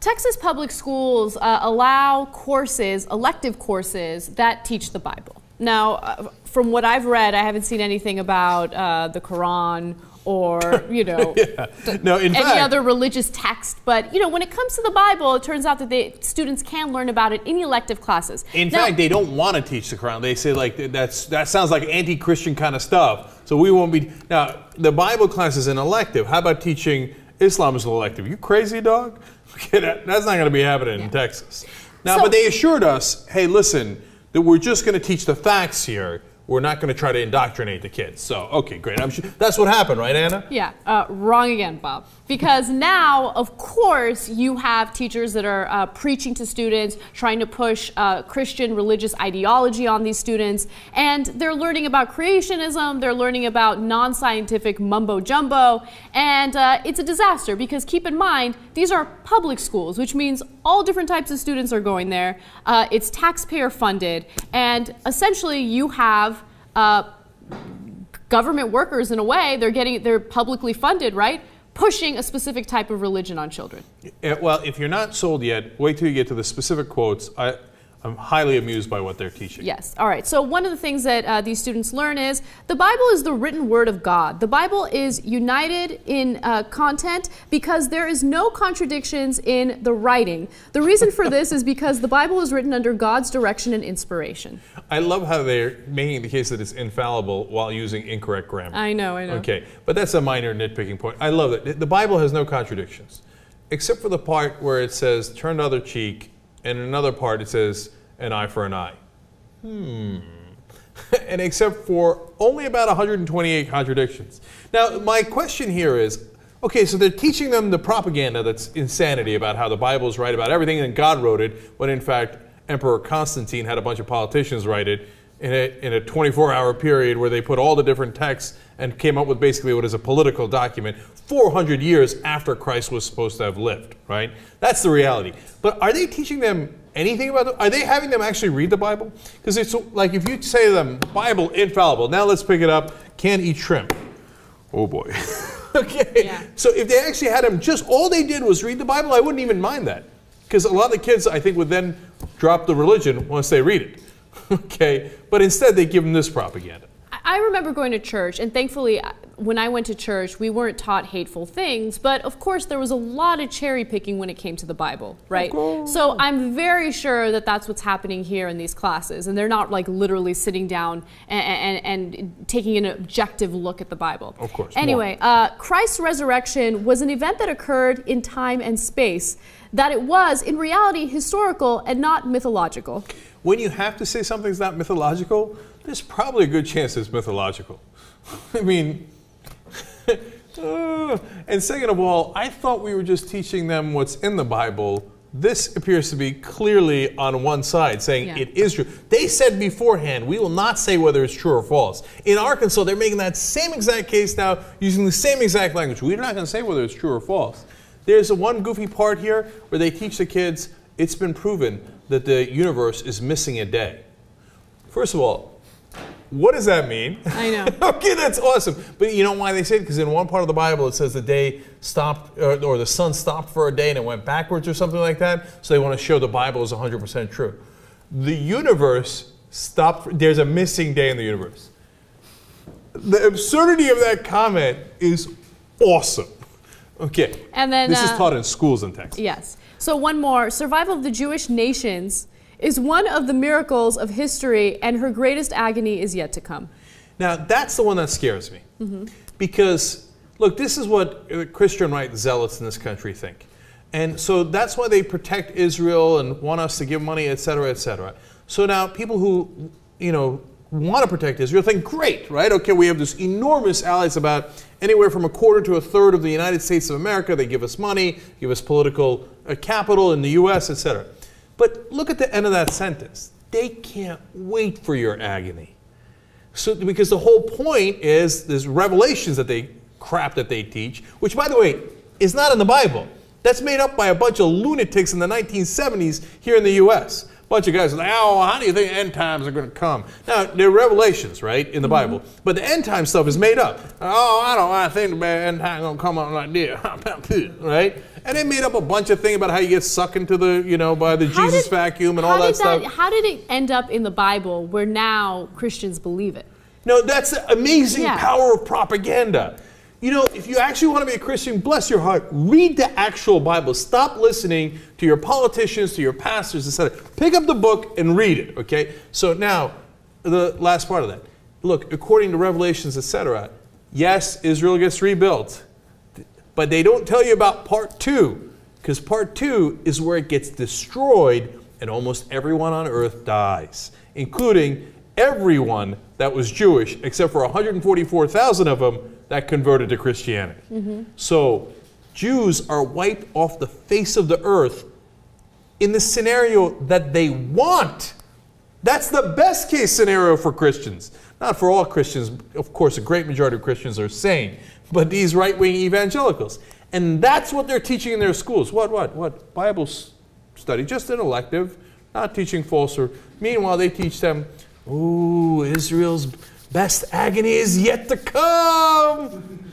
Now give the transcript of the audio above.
Texas public schools allow courses, elective courses, that teach the Bible. Now, from what I've read, I haven't seen anything about the Quran or, you know, any other religious text. But, you know, when it comes to the Bible, it turns out that students can learn about it in elective classes. In fact, they don't want to teach the Quran. They say, like, that sounds like anti-Christian kind of stuff. So we won't be. Now, the Bible class is an elective. How about teaching Islam as an elective? You crazy, dog? Okay, that's not going to be happening in Texas. Now, but they assured us, hey, listen, that we're just going to teach the facts here. We're not going to try to indoctrinate the kids. So, okay, great. I'm sure that's what happened, right, Anna? Yeah, wrong again, Bob. Because now, of course, you have teachers that are preaching to students, trying to push Christian religious ideology on these students, and they're learning about creationism, they're learning about non-scientific mumbo-jumbo, and it's a disaster because keep in mind, these are public schools, which means all different types of students are going there. It's taxpayer funded, and essentially you have government workers in a way, they're publicly funded, right? Pushing a specific type of religion on children. Well, if you're not sold yet, wait till you get to the specific quotes. I'm highly amused by what they're teaching. Yes. All right. So one of the things that these students learn is the Bible is the written word of God. The Bible is united in content because there is no contradictions in the writing. The reason for this is because the Bible is written under God's direction and inspiration. I love how they're making the case that it's infallible while using incorrect grammar. I know. Okay. But that's a minor nitpicking point. I love it. The Bible has no contradictions, except for the part where it says, turn the other cheek, and in another part it says, an eye for an eye. And except for only about 128 contradictions. Now, my question here is, okay, so they're teaching them the propaganda that's insanity about how the Bible is right about everything and God wrote it, when in fact Emperor Constantine had a bunch of politicians write it in a 24-hour period where they put all the different texts and came up with basically what is a political document 400 years after Christ was supposed to have lived, right? That's the reality. But are they teaching them anything about it? Are they having them actually read the Bible? Because it's like if you say to them, Bible infallible, now let's pick it up, can't eat shrimp. Oh boy. Okay. Yeah. So if they actually had them, just all they did was read the Bible, I wouldn't even mind that. Because a lot of the kids, I think, would then drop the religion once they read it. Okay. But instead, they give them this propaganda. I remember going to church, and thankfully, when I went to church, we weren't taught hateful things, but of course there was a lot of cherry picking when it came to the Bible, right? So I'm very sure that that's what's happening here in these classes, and they're not like literally sitting down and taking an objective look at the Bible. Of course. Anyway, Christ's resurrection was an event that occurred in time and space, that it was in reality historical and not mythological. When you have to say something's not mythological, there's probably a good chance it's mythological. I mean, and second of all, I thought we were just teaching them what's in the Bible. This appears to be clearly on one side, saying it is true. They said beforehand, we will not say whether it's true or false. In Arkansas, they're making that same exact case now, using the same exact language. We're not going to say whether it's true or false. There's a one goofy part here where they teach the kids, it's been proven that the universe is missing a day. First of all, what does that mean? I know. Okay, that's awesome. But you know why they say it? Because in one part of the Bible it says the day stopped, or the sun stopped for a day and it went backwards or something like that. So they want to show the Bible is 100% true. The universe stopped. There's a missing day in the universe. The absurdity of that comment is awesome. Okay. And then this is taught in schools in Texas. Yes. So one more. Survival of the Jewish nations is one of the miracles of history, and her greatest agony is yet to come. Now, that's the one that scares me. Because, look, this is what Christian right zealots in this country think. And so that's why they protect Israel and want us to give money, et cetera, et cetera. So now people who, you know, want to protect Israel think, great, right? Okay, we have this enormous allies, about anywhere from 1/4 to 1/3 of the United States of America. They give us money, give us political capital in the U.S., et cetera. But look at the end of that sentence. They can't wait for your agony. So, because the whole point is there's revelations that crap that they teach, which, by the way, is not in the Bible. That's made up by a bunch of lunatics in the 1970s here in the U.S. bunch of guys are like, oh, how do you think end times are going to come? Now, they're revelations, right, in the Bible. But the end time stuff is made up. Oh, I think the end time is going to come out like this, right? And they made up a bunch of things about how you get sucked into the, by the Jesus vacuum and all that stuff. How did it end up in the Bible where now Christians believe it? No, that's the amazing power of propaganda. If you actually want to be a Christian, bless your heart, read the actual Bible. Stop listening to your politicians, to your pastors, etc. Pick up the book and read it, okay? So now, the last part of that. Look, according to Revelations, etc., yes, Israel gets rebuilt. But they don't tell you about part 2, because part 2 is where it gets destroyed and almost everyone on earth dies, including everyone that was Jewish, except for 144,000 of them that converted to Christianity. So Jews are wiped off the face of the earth in the scenario that they want. That's the best case scenario for Christians. Not for all Christians. Of course, a great majority of Christians are sane, but these right-wing evangelicals. And that's what they're teaching in their schools. What? Bible study, just an elective, not teaching false. Meanwhile, they teach them, ooh, Israel's best agony is yet to come.